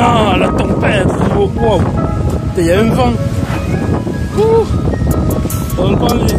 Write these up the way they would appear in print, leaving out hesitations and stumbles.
Non, la tempête, frérot. Wow. Il y a un vent. Ouh. Ça donne pas envie.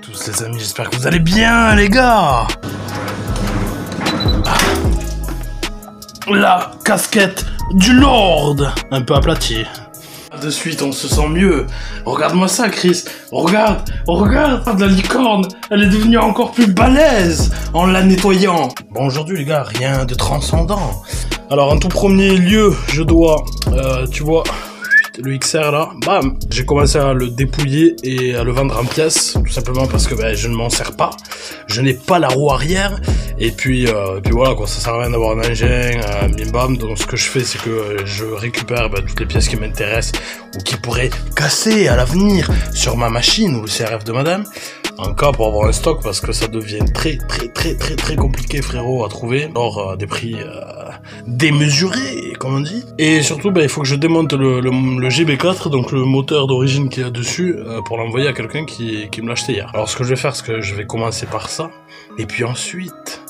Tous les amis, j'espère que vous allez bien, les gars. La casquette du Lord, un peu aplatie. De suite, on se sent mieux. Regarde-moi ça, Chris. Regarde la licorne. Elle est devenue encore plus balèze en la nettoyant. Bon, aujourd'hui, les gars, rien de transcendant. Alors, en tout premier lieu, je dois, tu vois, le XR là, bam. J'ai commencé à le dépouiller et à le vendre en pièces, tout simplement parce que je ne m'en sers pas. Je n'ai pas la roue arrière. Et puis voilà quoi, ça sert à rien d'avoir un engin, bim bam. Donc ce que je fais, c'est que je récupère toutes les pièces qui m'intéressent ou qui pourraient casser à l'avenir sur ma machine ou le CRF de madame. En cas pour avoir un stock, parce que ça devient très compliqué, frérot, à trouver. Or des prix démesurés, comme on dit. Et surtout, il faut que je démonte le GB4, donc le moteur d'origine qu'il y a dessus, pour l'envoyer à quelqu'un qui me l'a acheté hier. Alors ce que je vais faire, c'est que je vais commencer par ça. Et puis ensuite,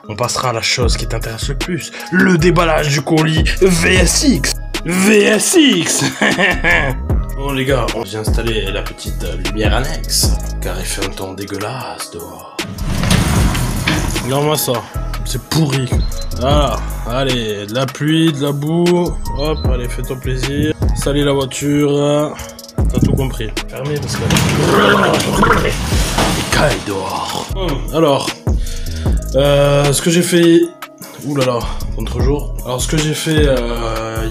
on passera à la chose qui t'intéresse le plus, le déballage du colis VSX. VSX. Bon les gars, on vient installer la petite lumière annexe, car il fait un temps dégueulasse dehors. Regarde-moi ça, c'est pourri. Voilà, allez, de la pluie, de la boue, hop, allez, fais-toi plaisir. Salis la voiture, t'as tout compris. Fermé parce que... il caille dehors. Alors... ce que j'ai fait... Oulala, contre-jour. Alors ce que j'ai fait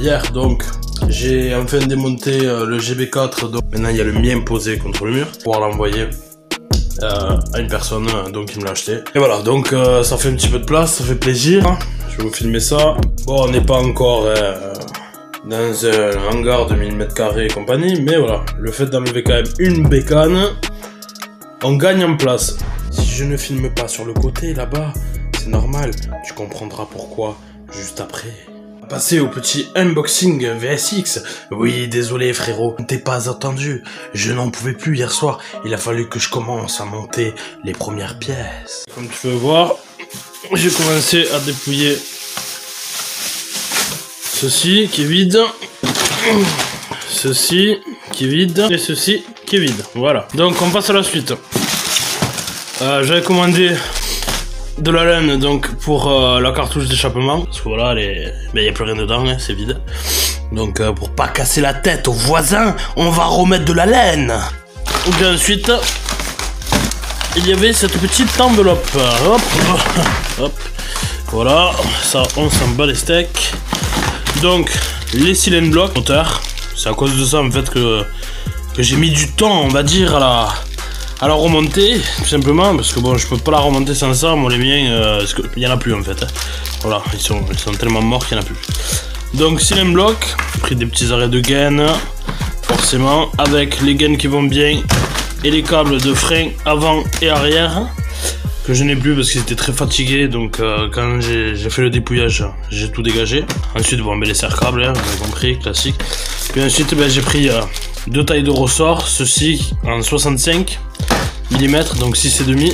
hier, donc, j'ai enfin démonté le GB4, donc maintenant il y a le mien posé contre le mur, pour pouvoir l'envoyer à une personne donc qui me l'a acheté. Et voilà, donc ça fait un petit peu de place, ça fait plaisir. Je vais vous filmer ça. Bon, on n'est pas encore dans un hangar de 1000 m² et compagnie, mais voilà, le fait d'enlever quand même une bécane, on gagne en place. Si je ne filme pas sur le côté, là-bas, c'est normal. Tu comprendras pourquoi juste après. On va passer au petit unboxing VSX. Oui, désolé frérot, t'es pas attendu. Je n'en pouvais plus hier soir. Il a fallu que je commence à monter les premières pièces. Comme tu peux voir, j'ai commencé à dépouiller ceci qui est vide. Ceci qui est vide. Et ceci qui est vide. Voilà. Donc on passe à la suite. J'avais commandé de la laine donc pour la cartouche d'échappement, parce que voilà, il n'y a plus rien dedans, hein, c'est vide. Donc pour pas casser la tête aux voisins, on va remettre de la laine. Et ensuite, il y avait cette petite enveloppe. Hop, hop. Voilà, ça on s'en bat les steaks. Donc les cylindres blocs moteur, c'est à cause de ça en fait que j'ai mis du temps, on va dire, à la remonter, tout simplement, parce que bon, je peux pas la remonter sans ça. Moi les miens, il y en a plus en fait, hein. Voilà, ils sont tellement morts qu'il y en a plus. Donc cylindre bloc, j'ai pris des petits arrêts de gaine, forcément, avec les gaines qui vont bien, et les câbles de frein avant et arrière, que je n'ai plus parce qu'ils étaient très fatigués. Donc quand j'ai fait le dépouillage, j'ai tout dégagé. Ensuite, bon, les serre-câbles, hein, vous avez compris, classique. Puis ensuite, j'ai pris deux tailles de ressort, ceci en 65 mm, donc 6,5,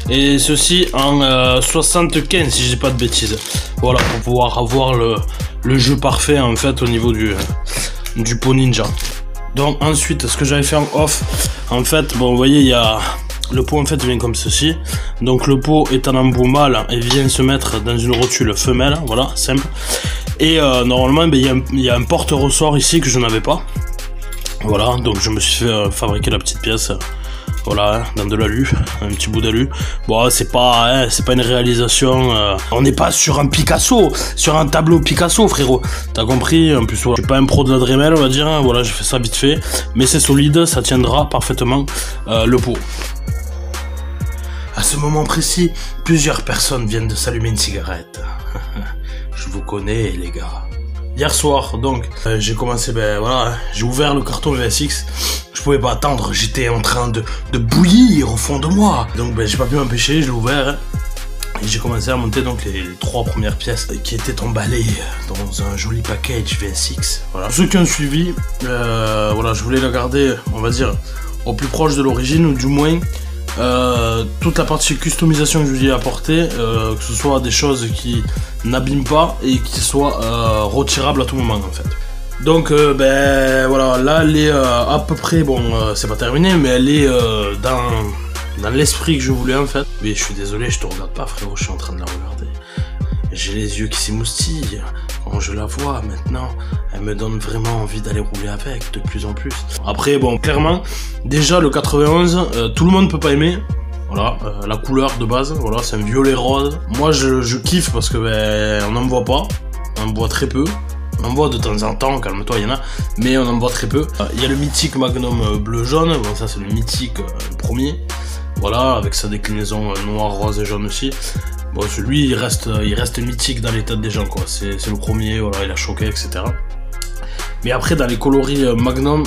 et ceci en 75 si je dis pas de bêtises. Voilà, pour pouvoir avoir le jeu parfait en fait au niveau du pot ninja. Donc ensuite, ce que j'avais fait en off, en fait, bon, vous voyez, il y a le pot en fait vient comme ceci. Donc le pot est en embout mâle et vient se mettre dans une rotule femelle, voilà, simple. Et normalement, il y a un porte-ressort ici que je n'avais pas. Voilà, donc je me suis fait fabriquer la petite pièce. Voilà, dans de l'alu, un petit bout d'alu. Bon, c'est pas une réalisation. On n'est pas sur un Picasso, sur un tableau Picasso, frérot. T'as compris? En plus, voilà, je suis pas un pro de la Dremel, on va dire. Hein. Voilà, j'ai fait ça vite fait, mais c'est solide, ça tiendra parfaitement le pot. À ce moment précis, plusieurs personnes viennent de s'allumer une cigarette. Je vous connais, les gars. Hier soir, donc, j'ai commencé, voilà, j'ai ouvert le carton VSX. Je pouvais pas attendre, j'étais en train de bouillir au fond de moi. Donc, j'ai pas pu m'empêcher, je l'ai ouvert. Et j'ai commencé à monter donc les 3 premières pièces qui étaient emballées dans un joli package VSX. Voilà. Pour ceux qui ont suivi, voilà, je voulais la garder, on va dire, au plus proche de l'origine, ou du moins toute la partie customisation que je vous ai apportée, que ce soit des choses qui n'abîment pas et qui soient retirables à tout moment en fait. Donc ben voilà, là elle est à peu près, bon c'est pas terminé, mais elle est dans l'esprit que je voulais en fait. Mais je suis désolé, je te regarde pas frérot, je suis en train de la regarder. J'ai les yeux qui s'émoustillent. Quand je la vois maintenant, elle me donne vraiment envie d'aller rouler avec de plus en plus. Après bon, clairement, déjà le 91, tout le monde peut pas aimer. Voilà, la couleur de base, voilà, c'est un violet rose. Moi je kiffe parce que ben, on n'en voit pas, on en voit très peu. On en voit de temps en temps, calme-toi, il y en a, mais on en voit très peu. Il y a le mythique Magnum bleu-jaune, bon ça c'est le mythique le premier. Voilà, avec sa déclinaison noir, rose et jaune aussi. Bon, celui il reste mythique dans les têtes des gens quoi. C'est le premier, voilà, il a choqué, etc. Mais après dans les coloris Magnum,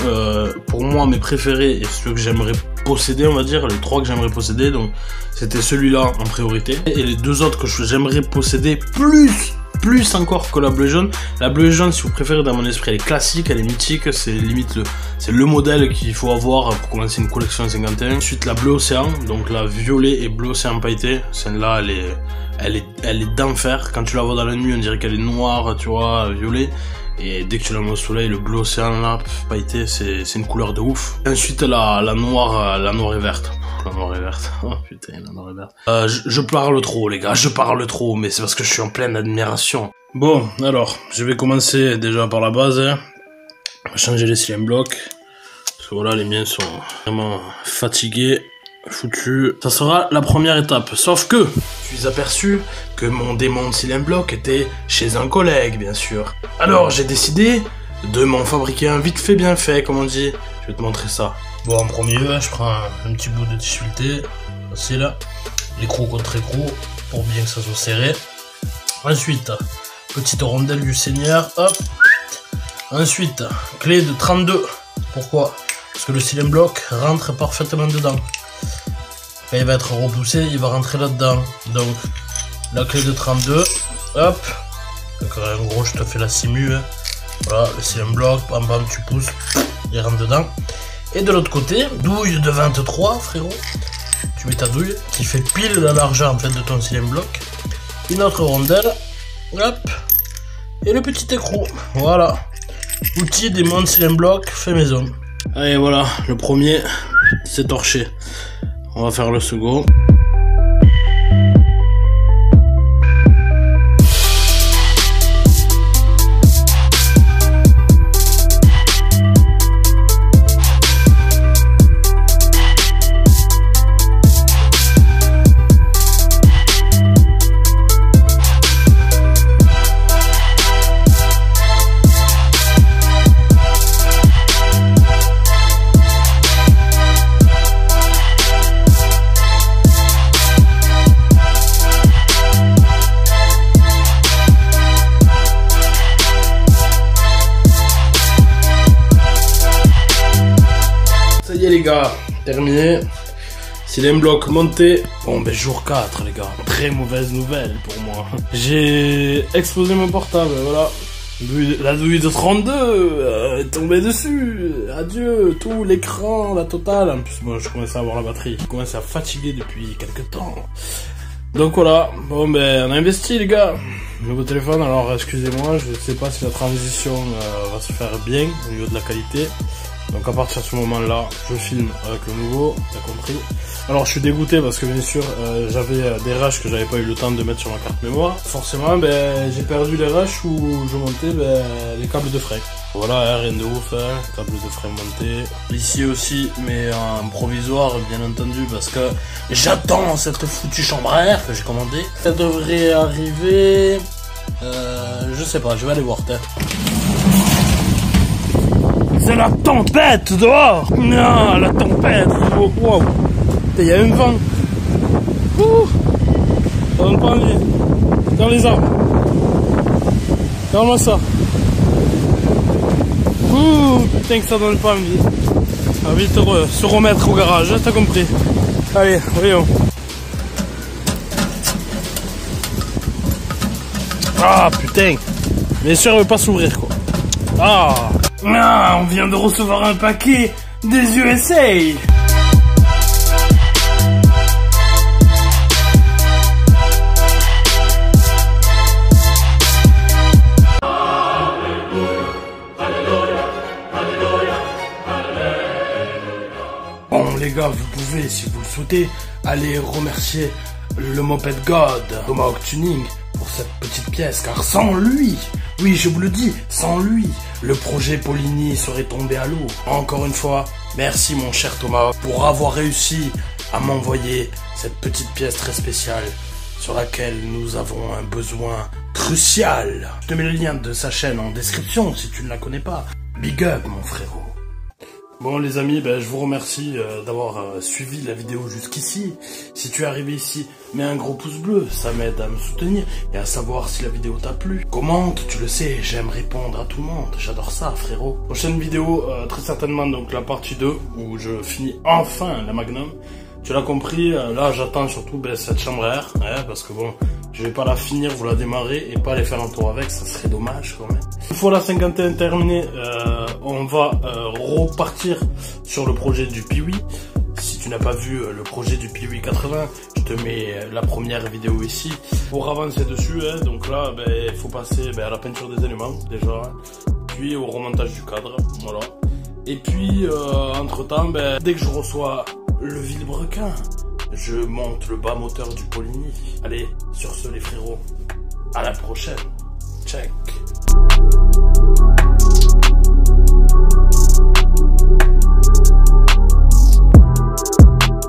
pour moi mes préférés et ceux que j'aimerais posséder, on va dire, les 3 que j'aimerais posséder, donc c'était celui-là en priorité. Et les 2 autres que j'aimerais posséder plus encore que la bleue jaune. La bleue jaune, si vous préférez, dans mon esprit, elle est classique, elle est mythique, c'est limite le modèle qu'il faut avoir pour commencer une collection 51. Ensuite la bleue océan, donc la violet et bleu océan pailleté, celle-là elle est d'enfer. Quand tu la vois dans la nuit, on dirait qu'elle est noire, tu vois, violet. Et dès que tu la mets au soleil, le bleu océan là, pailleté, c'est une couleur de ouf. Ensuite la noire et verte. La noire et verte. Oh putain, la noire et verte. Je parle trop les gars, je parle trop, mais c'est parce que je suis en pleine admiration. Bon, alors, je vais commencer déjà par la base. Hein. On va changer les cylindres blocs. Parce que voilà, les miens sont vraiment fatigués, foutus. Ça sera la première étape. Sauf que, je suis aperçu que mon démon de cylindre bloc était chez un collègue, bien sûr. Alors, j'ai décidé de m'en fabriquer un vite fait bien fait, comme on dit. Je vais te montrer ça. Bon, en premier, je prends un petit bout de tissu fileté, facile, l'écrou contre écrou, pour bien que ça soit serré. Ensuite, petite rondelle du Seigneur, hop. Ensuite, clé de 32. Pourquoi? Parce que le cylindre bloc rentre parfaitement dedans. Quand il va être repoussé, il va rentrer là-dedans. Donc, la clé de 32, hop. Donc, en gros, je te fais la simu. Hein. Voilà, le cylindre bloc, bam bam, tu pousses, il rentre dedans. Et de l'autre côté, douille de 23, frérot. Tu mets ta douille, qui fait pile la largeur en fait de ton cylindre bloc. Une autre rondelle, hop. Et le petit écrou, voilà. Outil des mondes cylindre bloc fait maison. Allez, voilà, le premier, c'est torché. On va faire le second. Les gars, terminé. Cylindre bloc monté. Bon ben jour 4 les gars. Très mauvaise nouvelle pour moi. J'ai explosé mon portable, voilà. La douille de 32 est tombée dessus. Adieu, tout, l'écran, la totale. En plus moi je commençais à avoir la batterie. Je commençais à fatiguer depuis quelques temps. Donc voilà, bon ben on a investi les gars. Nouveau téléphone, alors excusez-moi, je sais pas si la transition va se faire bien au niveau de la qualité. Donc à partir de ce moment-là, je filme avec le nouveau, t'as compris. Alors je suis dégoûté parce que bien sûr, j'avais des rushs que j'avais pas eu le temps de mettre sur ma carte mémoire. Forcément, ben, j'ai perdu les rushs où je montais les câbles de frein. Voilà, rien de ouf, hein, câble de frein monté. Ici aussi, mais en provisoire, bien entendu, parce que j'attends cette foutue chambre à air que j'ai commandée. Ça devrait arriver... je sais pas, je vais aller voir, t'es. C'est la tempête dehors! Non, la tempête! Oh, wow! Il y a un vent! Ouh! Ça donne pas envie! Dans les arbres! Regarde-moi ça! Ouh! Putain que ça donne pas envie! On va vite se remettre au garage, t'as compris? Allez, voyons! Ah putain. Bien sûr, elle veut pas s'ouvrir quoi. Ah, on vient de recevoir un paquet des USA. Bon les gars, vous pouvez, si vous le souhaitez, aller remercier le Moped God, Tomahawk Tuning, pour cette petite pièce, car sans lui, oui je vous le dis, sans lui, le projet Poligny serait tombé à l'eau. Encore une fois, merci mon cher Tomahawk pour avoir réussi à m'envoyer cette petite pièce très spéciale sur laquelle nous avons un besoin crucial. Je te mets le lien de sa chaîne en description si tu ne la connais pas. Big up mon frérot. Bon les amis, je vous remercie d'avoir suivi la vidéo jusqu'ici. Si tu es arrivé ici, mets un gros pouce bleu, ça m'aide à me soutenir et à savoir si la vidéo t'a plu. Commente, tu le sais, j'aime répondre à tout le monde, j'adore ça frérot. Prochaine vidéo, très certainement donc la partie 2, où je finis enfin la Magnum. Tu l'as compris, là j'attends surtout cette chambre à air, parce que bon, je vais pas la finir, vous la démarrer et pas aller faire un tour avec, ça serait dommage quand même. Une fois la 51 terminée, on va repartir sur le projet du Piwi. Si tu n'as pas vu le projet du Piwi 80, je te mets la première vidéo ici. Pour avancer dessus, donc là, il faut passer à la peinture des éléments déjà, puis au remontage du cadre, voilà. Et puis, entre temps, dès que je reçois le vilebrequin, je monte le bas moteur du Poligny. Allez, sur ce les frérots, à la prochaine. Check.